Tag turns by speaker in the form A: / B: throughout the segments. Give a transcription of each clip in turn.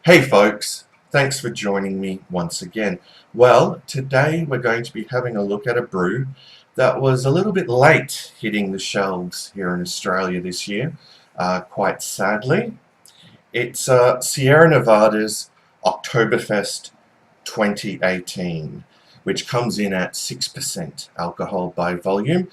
A: Hey folks, thanks for joining me once again. Well, today we're going to be having a look at a brew that was a little bit late hitting the shelves here in Australia this year, quite sadly. It's Sierra Nevada's Oktoberfest 2018, which comes in at 6% alcohol by volume,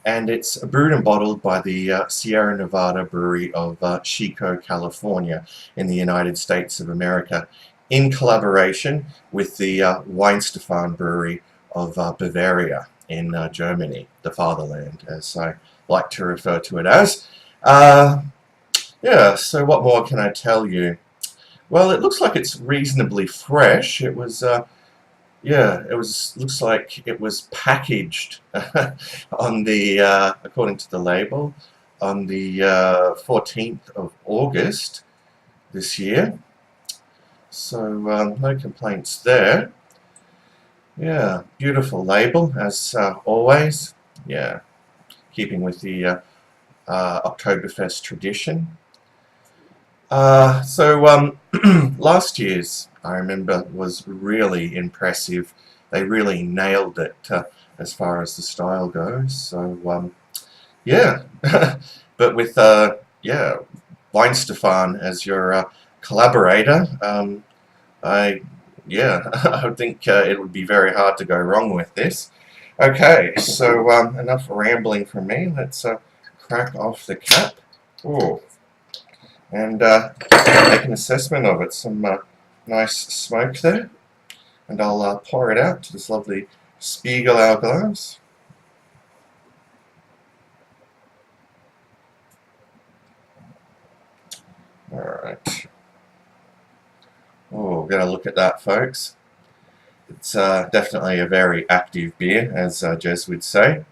A: and it's brewed and bottled by the Sierra Nevada brewery of Chico, California, in the United States of America, in collaboration with the Weinstefan brewery of Bavaria in Germany, the fatherland, as I like to refer to it as. Yeah, so what more can I tell you? Well, it looks like it's reasonably fresh. It was yeah, it was. Looks like it was packaged on the, according to the label, on the 14th of August this year. So no complaints there. Yeah, beautiful label as always. Yeah, keeping with the Oktoberfest tradition. Last year's, I remember, was really impressive. They really nailed it as far as the style goes. Yeah, but with yeah, Weinstefan as your collaborator, I yeah, I would think it would be very hard to go wrong with this. Okay, so enough rambling from me. Let's crack off the cap. Oh, and make an assessment of it. Some nice smoke there, and I'll pour it out to this lovely Spiegelau glass. Alright. Oh, get a look at that, folks. It's definitely a very active beer, as Jez would say.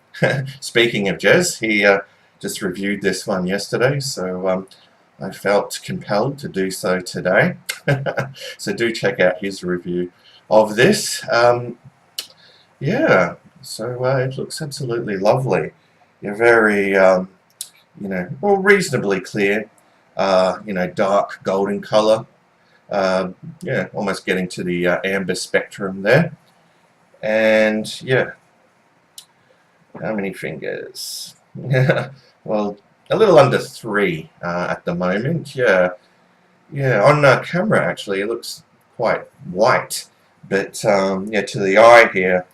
A: Speaking of Jez, he just reviewed this one yesterday, so I felt compelled to do so today. So do check out his review of this. Yeah, so it looks absolutely lovely. You're very, well, reasonably clear, dark golden colour. Yeah, almost getting to the amber spectrum there. And yeah, how many fingers? Well, a little under 3 at the moment. Yeah, yeah. On camera, actually, it looks quite white, but yeah, to the eye here,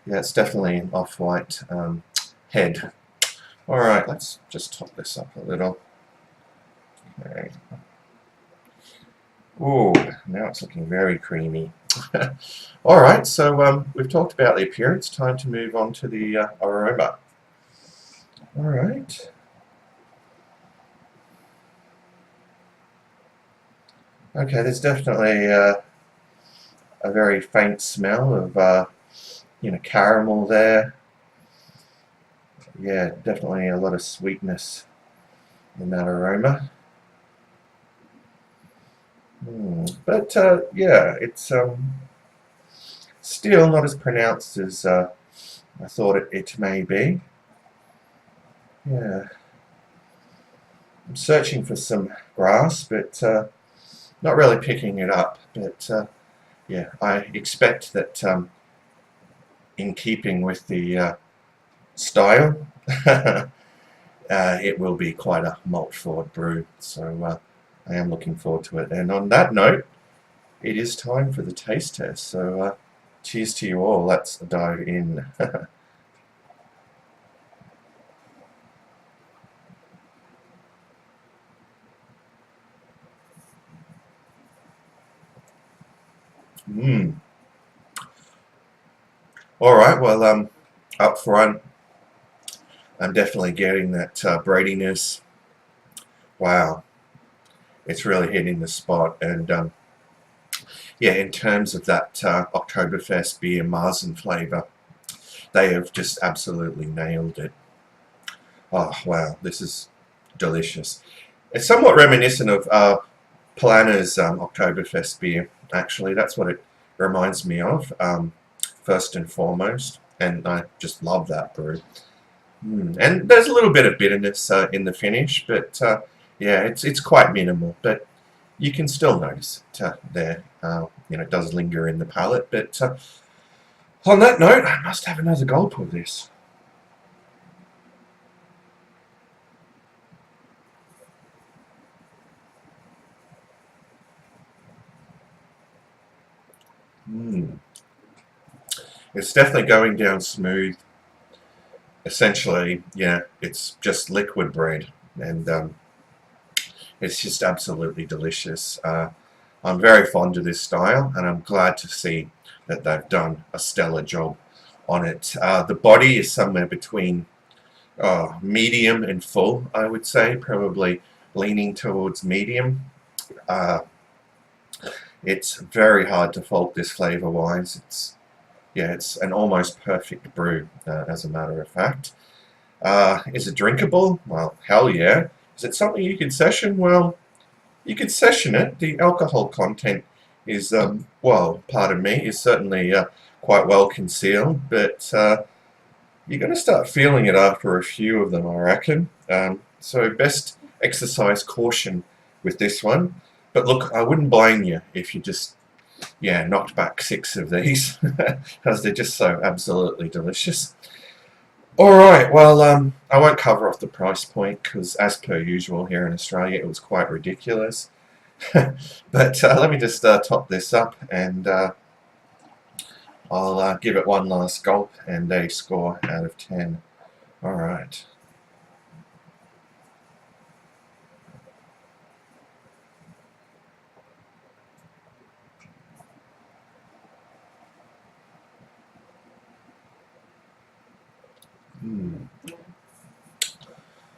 A: yeah, it's definitely an off-white head. All right, let's just top this up a little. Okay. Ooh, now it's looking very creamy. All right, so we've talked about the appearance. Time to move on to the aroma. All right. Okay, there's definitely a very faint smell of, caramel there. Yeah, definitely a lot of sweetness in that aroma. But yeah, it's still not as pronounced as I thought it may be. Yeah, I'm searching for some grass, but not really picking it up. But yeah, I expect that in keeping with the style, it will be quite a malt-forward brew. So I am looking forward to it. And on that note, it is time for the taste test. So cheers to you all. Let's dive in. Mmm. All right. Well, up front, I'm definitely getting that breadiness. Wow, it's really hitting the spot. And yeah, in terms of that Oktoberfest beer Marzen flavor, they have just absolutely nailed it. Oh, wow, this is delicious. It's somewhat reminiscent of Polana's Oktoberfest beer, actually. That's what it reminds me of, first and foremost. And I just love that brew. And there's a little bit of bitterness in the finish, but yeah, it's quite minimal. But you can still notice it there. It does linger in the palate. But on that note, I must have another gulp of this. It's definitely going down smooth. Essentially, yeah, it's just liquid bread, and it's just absolutely delicious. I'm very fond of this style, and I'm glad to see that they've done a stellar job on it. The body is somewhere between medium and full, I would say, probably leaning towards medium. It's very hard to fault this flavor-wise. It's an almost perfect brew, as a matter of fact. Is it drinkable? Well, hell yeah. Is it something you can session? Well, you can session it. The alcohol content is, well, pardon me, is certainly quite well concealed, but you're going to start feeling it after a few of them, I reckon. So best exercise caution with this one. But look, I wouldn't blame you if you just, knocked back 6 of these, because they're just so absolutely delicious. Alright, well, I won't cover off the price point, because as per usual here in Australia, it was quite ridiculous. But let me just top this up, and I'll give it one last gulp and a score out of 10. Alright.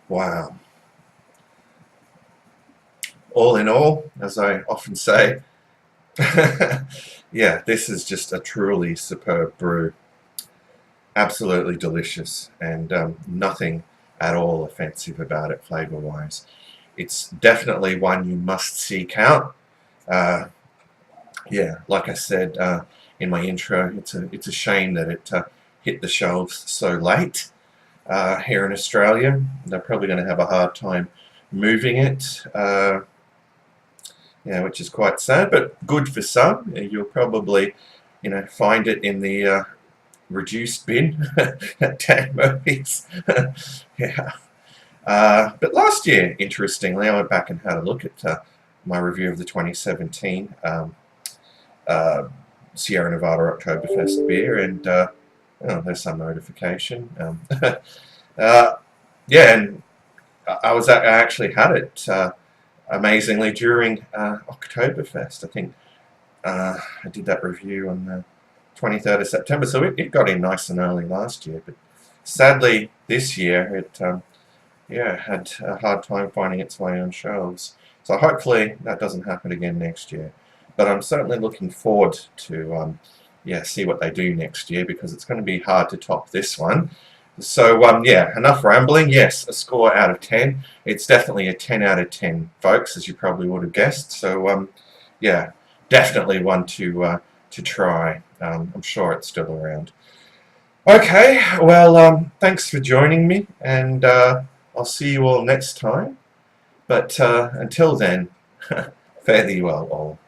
A: Wow. All in all, as I often say, yeah, this is just a truly superb brew. Absolutely delicious, and nothing at all offensive about it flavor-wise. It's definitely one you must seek out. Yeah, like I said in my intro, it's a shame that it hit the shelves so late here in Australia. They're probably going to have a hard time moving it. Yeah, which is quite sad, but good for some. You'll probably, find it in the reduced bin at Dan Murphy's. Yeah. But last year, interestingly, I went back and had a look at my review of the 2017 Sierra Nevada Oktoberfest beer, and there's some notification. Yeah, and I actually had it amazingly during Oktoberfest. I think I did that review on the 23rd of September, so it got in nice and early last year. But sadly, this year it had a hard time finding its way on shelves. So hopefully that doesn't happen again next year. But I'm certainly looking forward to see what they do next year, because it's going to be hard to top this one. So enough rambling. Yes, a score out of 10. It's definitely a 10 out of 10, folks, as you probably would have guessed. So definitely one to try. I'm sure it's still around. Okay, well, thanks for joining me, and I'll see you all next time. But until then, fare thee well all.